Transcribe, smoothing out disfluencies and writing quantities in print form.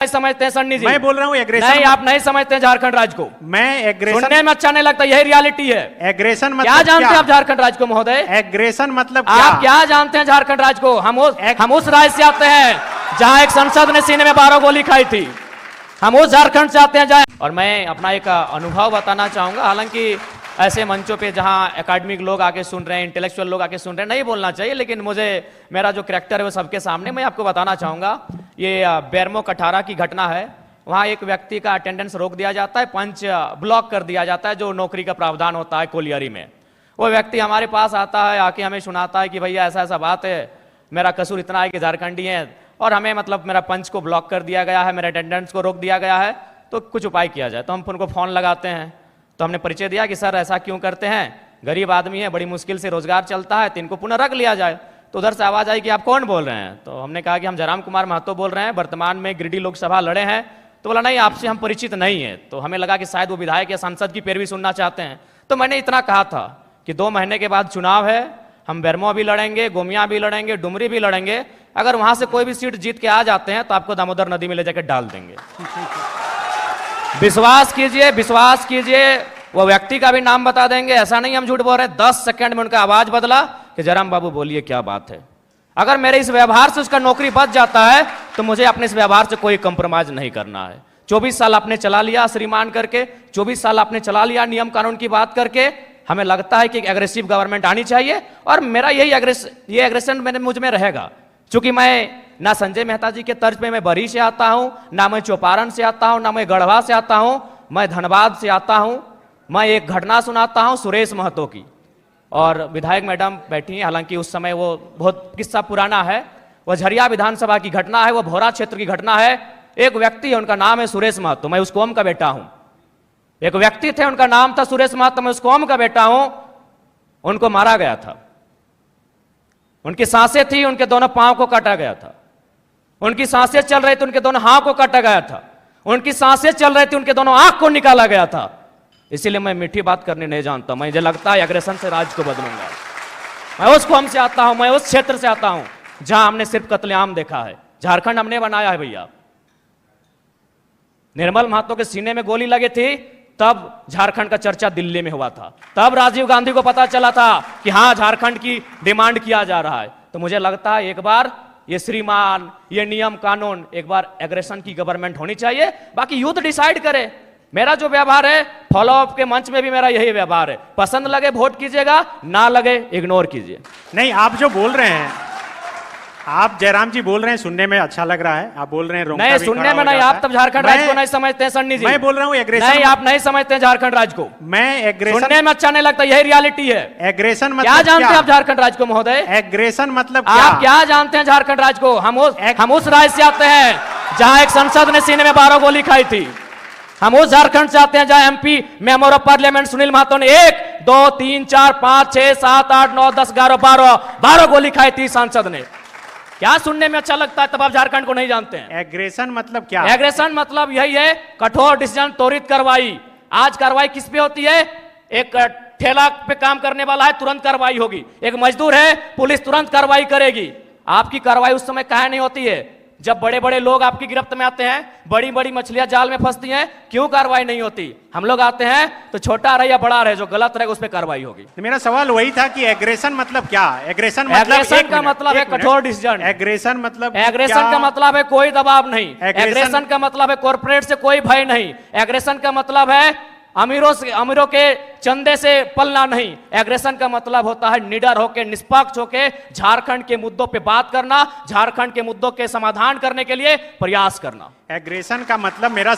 समझते हैं सन्नी जी। मैं बोल रहा हूँ एग्रेशन। नहीं, आप नहीं समझते हैं झारखंड राज्य को। मैं एग्रेशन सुनने में अच्छा नहीं लगता, यही रियलिटी है। एग्रेशन मतलब क्या जानते हैं आप झारखंड राज्य को महोदय? एग्रेशन मतलब आप क्या जानते हैं झारखंड राज्य को? हम उस राज्य से आते हैं जहां एक संसद ने सीने में 12 गोली खाई थी। हम उस झारखंड से आते हैं जहां। और मैं अपना एक अनुभव बताना चाहूंगा, हालांकि ऐसे मंचों पे जहां एकेडमिक लोग आके सुन रहे हैं, इंटेलेक्चुअल लोग आके सुन रहे हैं, नहीं बोलना चाहिए, लेकिन मुझे मेरा जो कैरेक्टर है वो सबके सामने मैं आपको बताना चाहूंगा। ये बेरमो कठारा की घटना है। वहां एक व्यक्ति का अटेंडेंस रोक दिया जाता है, पंच ब्लॉक कर दिया जाता है, जो नौकरी का प्रावधान होता है कोलियरी में। वो व्यक्ति हमारे पास आता है, आके हमें सुनाता है कि भैया ऐसा ऐसा बात है, मेरा कसूर इतना है कि झारखंडी है और हमें मतलब मेरा पंच को ब्लॉक कर दिया गया है, मेरे अटेंडेंस को रोक दिया गया है, तो कुछ उपाय किया जाए। तो हम उनको फोन लगाते हैं, तो हमने परिचय दिया कि सर ऐसा क्यों करते हैं, गरीब आदमी है, बड़ी मुश्किल से रोजगार चलता है, तो इनको पुनः रख लिया जाए। तो उधर से आवाज आई कि आप कौन बोल रहे हैं? तो हमने कहा कि हम जयराम कुमार महतो बोल रहे हैं, वर्तमान में गिरिडीह लोकसभा लड़े हैं। तो बोला नहीं, आपसे हम परिचित नहीं है। तो हमें लगा कि शायद वो विधायक या सांसद की पैरवी सुनना चाहते हैं। तो मैंने इतना कहा था कि 2 महीने के बाद चुनाव है, हम बेरमो भी लड़ेंगे, गोमिया भी लड़ेंगे, डुमरी भी लड़ेंगे। अगर वहां से कोई भी सीट जीत के आ जाते हैं तो आपको दामोदर नदी में ले जाकर डाल देंगे। विश्वास कीजिए, विश्वास कीजिए, वो व्यक्ति का भी नाम बता देंगे, ऐसा नहीं हम झूठ बोल रहे हैं। 10 सेकंड में उनका आवाज बदला कि जयराम बाबू बोलिए क्या बात है। अगर मेरे इस व्यवहार से उसका नौकरी बच जाता है तो मुझे अपने इस व्यवहार से कोई कंप्रोमाइज नहीं करना है। 24 साल आपने चला लिया श्रीमान करके, 24 साल आपने चला लिया नियम कानून की बात करके। हमें लगता है कि एक एग्रेसिव गवर्नमेंट आनी चाहिए और मेरा यही एग्रेशन मुझ में रहेगा। चूंकि मैं ना संजय मेहता जी के तर्ज पे मैं बरी से आता हूं, ना मैं चौपारण से आता हूं, ना मैं गढ़वा से आता हूं, मैं धनबाद से आता हूं। मैं एक घटना सुनाता हूं सुरेश महतो की, और विधायक मैडम बैठी हैं, हालांकि उस समय वो बहुत किस्सा पुराना है। वो झरिया विधानसभा की घटना है, वो भोरा क्षेत्र की घटना है। एक व्यक्ति है, उनका नाम है सुरेश महतो, मैं उस कौम का बेटा हूं। एक व्यक्ति थे, उनका नाम था सुरेश महतो, मैं उस कौम का बेटा हूं। उनको मारा गया था, उनकी सांसें थी, उनके दोनों पांव को काटा गया था। उनकी सांसें चल रही थी, उनके दोनों हाथ को काटा गया था। उनकी सांसें चल रही थी, उनके दोनों आंख को निकाला गया था। इसीलिए मैं मीठी बात करने नहीं जानता। मुझे लगता है एग्रेशन से राज्य को बदलूंगा। मैं उस कौम से आता हूं, मैं उस क्षेत्र से आता हूं जहां हमने सिर्फ कत्लेआम देखा है। झारखंड हमने बनाया है भैया। निर्मल महतो के सीने में गोली लगी थी, तब झारखंड का चर्चा दिल्ली में हुआ था। तब राजीव गांधी को पता चला था कि हां झारखंड की डिमांड किया जा रहा है। तो मुझे लगता है एक बार ये श्रीमान, ये नियम कानून, एक बार एग्रेशन की गवर्नमेंट होनी चाहिए। बाकी यूथ डिसाइड करे। मेरा जो व्यवहार है, फॉलो अप के मंच में भी मेरा यही व्यवहार है। पसंद लगे वोट कीजिएगा, ना लगे इग्नोर कीजिए। नहीं, आप जो बोल रहे हैं, आप जयराम जी बोल रहे हैं, सुनने में अच्छा लग रहा है। आप बोल रहे हैं नहीं, सुनने में नहीं, आप तब झारखंड राज्य को नहीं समझते हैं सन्नी जी। मैं बोल रहा हूँ एग्रेशन। नहीं, आप नहीं समझते हैं झारखंड राज्य को। मैं एग्रेशन, सुनने में अच्छा नहीं लगता, यही रियलिटी है। एग्रेशन मतलब क्या जानते हैं आप झारखंड राज्य को महोदय? एग्रेशन मतलब आप क्या जानते हैं झारखंड राज्य को? हम उस राज्य से आते हैं जहां एक संसद ने सीने में 12 गोली खाई थी। हम उस झारखंड से आते हैं जहां MP member of parliament Sunil Mahto ने 1 2 3 4 5 6 7 8 9 10 11 12 गोली खाई थी सांसद ने। क्या सुनने में अच्छा लगता है, तब आप झारखंड को नहीं जानते हैं। एग्रेशन मतलब क्या? एग्रेशन मतलब यही है, कठोर डिसीजन, त्वरित कार्रवाई। आज कार्रवाई किस पे होती है? एक ठेला पे काम करने वाला है, तुरंत कार्रवाई होगी। एक मजदूर है, पुलिस तुरंत कार्रवाई करेगी। आपकी कार्रवाई उस समय काहे नहीं होती है जब बड़े बड़े लोग आपकी गिरफ्त में आते हैं, बड़ी बड़ी मछलियां जाल में फंसती हैं? क्यों कार्रवाई नहीं होती? हम लोग आते हैं तो छोटा रहे या बड़ा रहे, जो गलत रहेगा उस पर कार्रवाई होगी। तो मेरा सवाल वही था कि एग्रेशन मतलब क्या? एग्रेशन का मतलब है कठोर डिसीजन। एग्रेशन मतलब एग्रेशन का मतलब है कोई दबाव नहीं। एग्रेशन का मतलब है कॉर्पोरेट से कोई भय नहीं। एग्रेशन का मतलब है अमीरों के चंदे से पलना नहीं। एग्रेशन का मतलब होता है निडर होकर, निष्पक्ष होकर झारखंड के मुद्दों पे बात करना, झारखंड के मुद्दों के समाधान करने के लिए प्रयास करना। एग्रेशन का मतलब मेरा